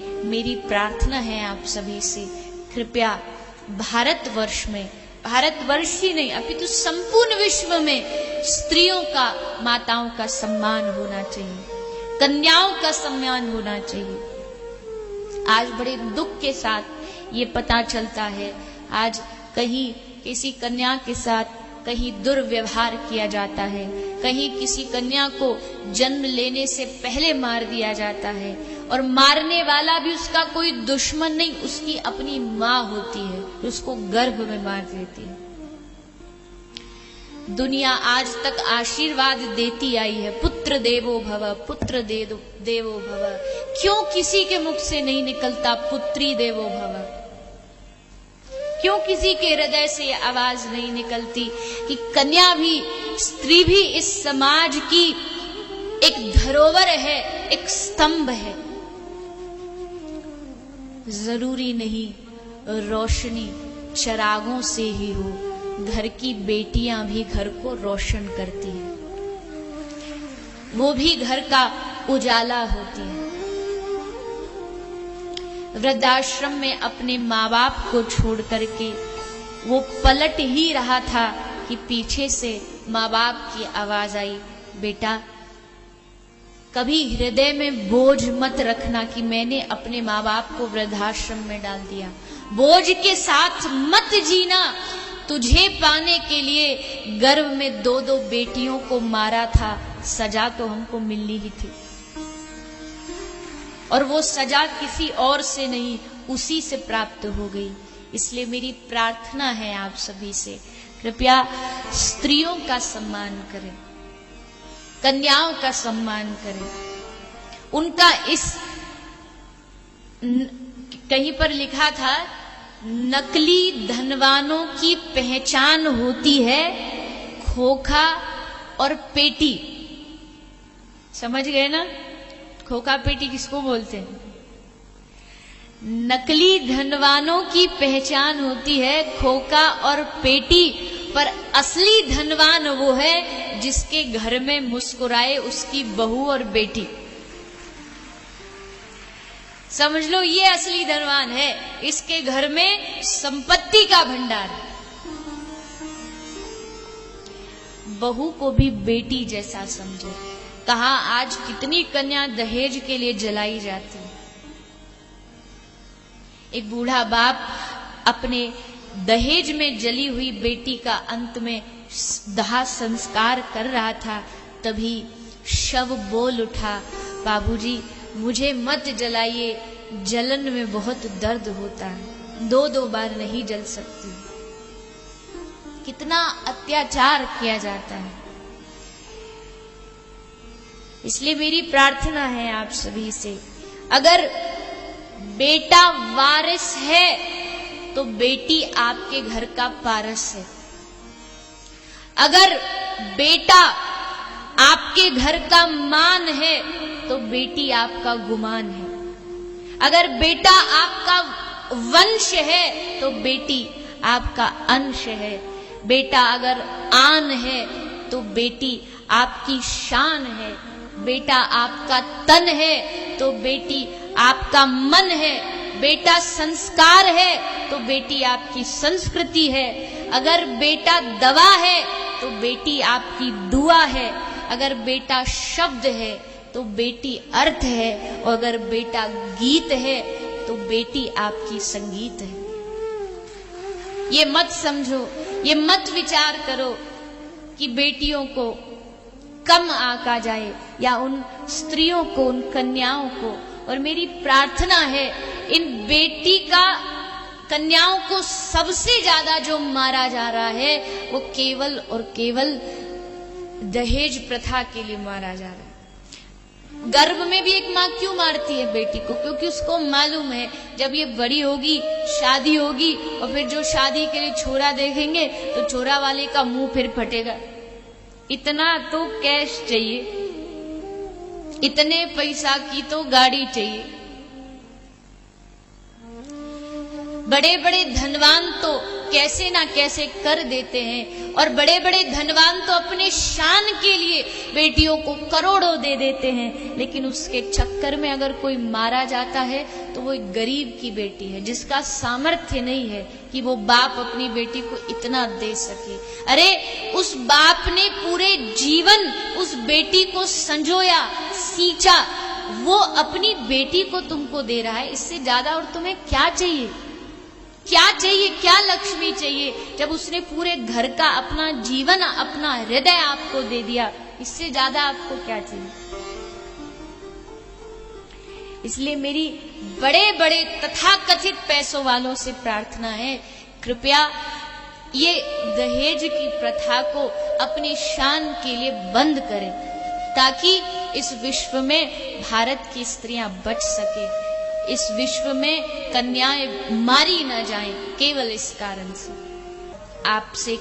मेरी प्रार्थना है आप सभी से, कृपया भारतवर्ष में, भारतवर्ष ही नहीं अपितु संपूर्ण विश्व में स्त्रियों का, माताओं का सम्मान होना चाहिए, कन्याओं का सम्मान होना चाहिए। आज बड़े दुख के साथ ये पता चलता है, आज कहीं किसी कन्या के साथ कहीं दुर्व्यवहार किया जाता है, कहीं किसी कन्या को जन्म लेने से पहले मार दिया जाता है, और मारने वाला भी उसका कोई दुश्मन नहीं, उसकी अपनी माँ होती है, उसको गर्भ में मार देती है। दुनिया आज तक आशीर्वाद देती आई है, पुत्र देवो भव, पुत्र देवो भव। क्यों किसी के मुख से नहीं निकलता पुत्री देवो भव? क्यों किसी के हृदय से ये आवाज नहीं निकलती कि कन्या भी, स्त्री भी इस समाज की एक धरोहर है, एक स्तंभ है। जरूरी नहीं रोशनी चिरागों से ही हो, घर की बेटियां भी घर को रोशन करती हैं, वो भी घर का उजाला होती है। वृद्धाश्रम में अपने माँ बाप को छोड़ करके वो पलट ही रहा था कि पीछे से माँ बाप की आवाज आई, बेटा कभी हृदय में बोझ मत रखना कि मैंने अपने माँ बाप को वृद्धाश्रम में डाल दिया। बोझ के साथ मत जीना। तुझे पाने के लिए गर्भ में 2-2 बेटियों को मारा था, सजा तो हमको मिलनी ही थी, और वो सजा किसी और से नहीं, उसी से प्राप्त हो गई। इसलिए मेरी प्रार्थना है आप सभी से, कृपया स्त्रियों का सम्मान करें, कन्याओं का सम्मान करें। उनका इस कहीं पर लिखा था, नकली धनवानों की पहचान होती है खोखा और पेटी। समझ गए ना? खोखा पेटी किसको बोलते हैं? नकली धनवानों की पहचान होती है खोखा और पेटी, पर असली धनवान वो है जिसके घर में मुस्कुराए उसकी बहू और बेटी। समझ लो, ये असली धनवान है, इसके घर में संपत्ति का भंडार। बहू को भी बेटी जैसा समझो। कहा आज कितनी कन्या दहेज के लिए जलाई जाती है। एक बूढ़ा बाप अपने दहेज में जली हुई बेटी का अंत में दाह संस्कार कर रहा था, तभी शव बोल उठा, बाबूजी मुझे मत जलाइए, जलन में बहुत दर्द होता है, 2-2 बार नहीं जल सकती। कितना अत्याचार किया जाता है। इसलिए मेरी प्रार्थना है आप सभी से, अगर बेटा वारिस है तो बेटी आपके घर का पारस है। अगर बेटा आपके घर का मान है तो बेटी आपका गुमान है। अगर बेटा आपका वंश है तो बेटी आपका अंश है। बेटा अगर आन है तो बेटी आपकी शान है। बेटा आपका तन है तो बेटी आपका मन है। बेटा संस्कार है तो बेटी आपकी संस्कृति है। अगर बेटा दवा है तो बेटी आपकी दुआ है। अगर बेटा शब्द है तो बेटी अर्थ है, और अगर बेटा गीत है तो बेटी आपकी संगीत है। ये मत समझो, ये मत विचार करो कि बेटियों को कम आंका जाए या उन स्त्रियों को, उन कन्याओं को। और मेरी प्रार्थना है, इन बेटी का, कन्याओं को सबसे ज्यादा जो मारा जा रहा है वो केवल और केवल दहेज प्रथा के लिए मारा जा रहा है। गर्भ में भी एक माँ क्यों मारती है बेटी को? क्योंकि उसको मालूम है जब ये बड़ी होगी, शादी होगी, और फिर जो शादी के लिए छोरा देखेंगे तो छोरा वाले का मुंह फिर फटेगा। इतना तो कैश चाहिए, इतने पैसा की तो गाड़ी चाहिए। बड़े बड़े धनवान तो कैसे ना कैसे कर देते हैं। और बड़े बड़े धनवान तो अपने शान के लिए बेटियों को करोड़ों दे देते हैं, लेकिन उसके चक्कर में अगर कोई मारा जाता है तो वो एक गरीब की बेटी है, जिसका सामर्थ्य नहीं है कि वो बाप अपनी बेटी को इतना दे सके। अरे उस बाप ने पूरे जीवन उस बेटी को संजोया, सींचा, वो अपनी बेटी को तुमको दे रहा है। इससे ज्यादा और तुम्हें क्या चाहिए? क्या चाहिए? क्या लक्ष्मी चाहिए? जब उसने पूरे घर का अपना जीवन, अपना हृदय आपको दे दिया, इससे ज्यादा आपको क्या चाहिए? इसलिए मेरी बड़े बड़े तथाकथित पैसों वालों से प्रार्थना है, कृपया ये दहेज की प्रथा को अपनी शान के लिए बंद करें, ताकि इस विश्व में भारत की स्त्रियां बच सके, इस विश्व में कन्याएं मारी न जाएं केवल इस कारण से। आपसे